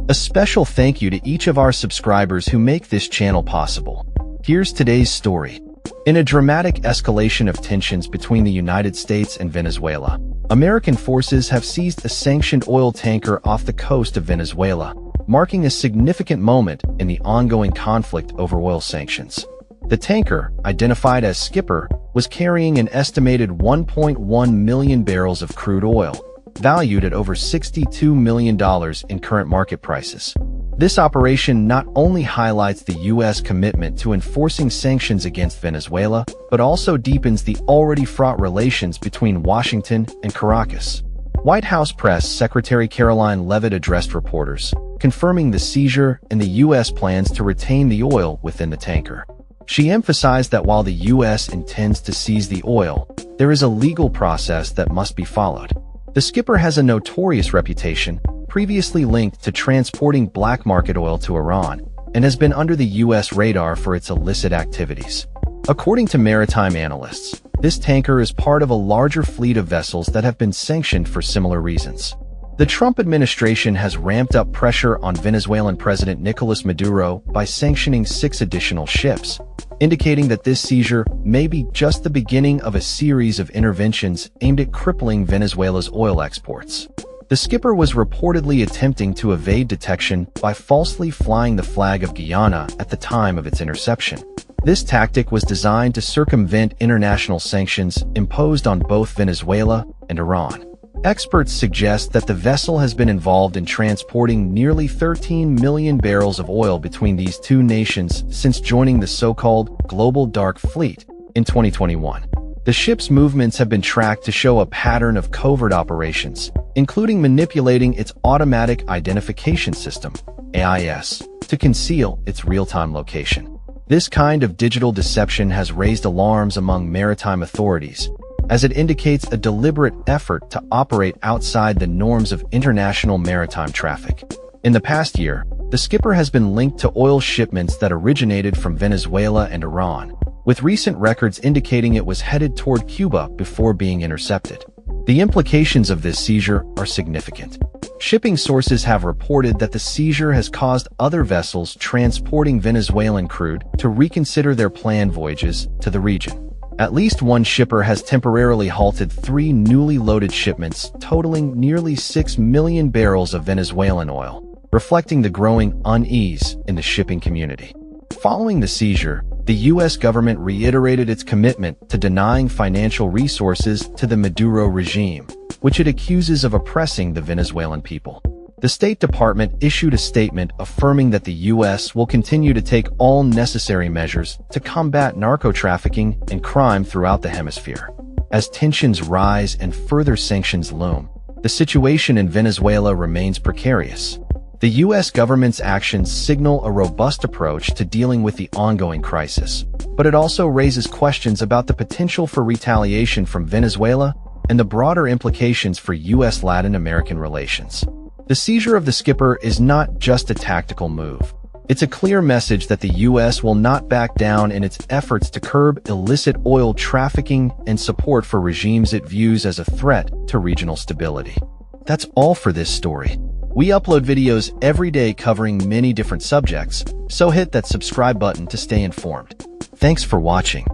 A special thank you to each of our subscribers who make this channel possible. Here's today's story. In a dramatic escalation of tensions between the United States and Venezuela, American forces have seized a sanctioned oil tanker off the coast of Venezuela, marking a significant moment in the ongoing conflict over oil sanctions. The tanker, identified as Skipper, was carrying an estimated 1.1 million barrels of crude oil, valued at over $62 million in current market prices. This operation not only highlights the U.S. commitment to enforcing sanctions against Venezuela, but also deepens the already fraught relations between Washington and Caracas. White House Press Secretary Caroline Leavitt addressed reporters, confirming the seizure and the U.S. plans to retain the oil within the tanker. She emphasized that while the U.S. intends to seize the oil, there is a legal process that must be followed. The Skipper has a notorious reputation, previously linked to transporting black market oil to Iran, and has been under the U.S. radar for its illicit activities. According to maritime analysts, this tanker is part of a larger fleet of vessels that have been sanctioned for similar reasons. The Trump administration has ramped up pressure on Venezuelan President Nicolas Maduro by sanctioning 6 additional ships, indicating that this seizure may be just the beginning of a series of interventions aimed at crippling Venezuela's oil exports. The Skipper was reportedly attempting to evade detection by falsely flying the flag of Guyana at the time of its interception. This tactic was designed to circumvent international sanctions imposed on both Venezuela and Iran. Experts suggest that the vessel has been involved in transporting nearly 13 million barrels of oil between these two nations since joining the so-called Global Dark Fleet in 2021. The ship's movements have been tracked to show a pattern of covert operations, including manipulating its Automatic Identification System, AIS, to conceal its real-time location. This kind of digital deception has raised alarms among maritime authorities, as it indicates a deliberate effort to operate outside the norms of international maritime traffic. In the past year, the Skipper has been linked to oil shipments that originated from Venezuela and Iran, with recent records indicating it was headed toward Cuba before being intercepted. The implications of this seizure are significant. Shipping sources have reported that the seizure has caused other vessels transporting Venezuelan crude to reconsider their planned voyages to the region. At least one shipper has temporarily halted 3 newly loaded shipments totaling nearly 6 million barrels of Venezuelan oil, reflecting the growing unease in the shipping community. Following the seizure, the U.S. government reiterated its commitment to denying financial resources to the Maduro regime, which it accuses of oppressing the Venezuelan people. The State Department issued a statement affirming that the U.S. will continue to take all necessary measures to combat narco-trafficking and crime throughout the hemisphere. As tensions rise and further sanctions loom, the situation in Venezuela remains precarious. The U.S. government's actions signal a robust approach to dealing with the ongoing crisis, but it also raises questions about the potential for retaliation from Venezuela and the broader implications for U.S.-Latin American relations. The seizure of the Skipper is not just a tactical move. It's a clear message that the U.S. will not back down in its efforts to curb illicit oil trafficking and support for regimes it views as a threat to regional stability. That's all for this story. We upload videos every day covering many different subjects, so hit that subscribe button to stay informed. Thanks for watching.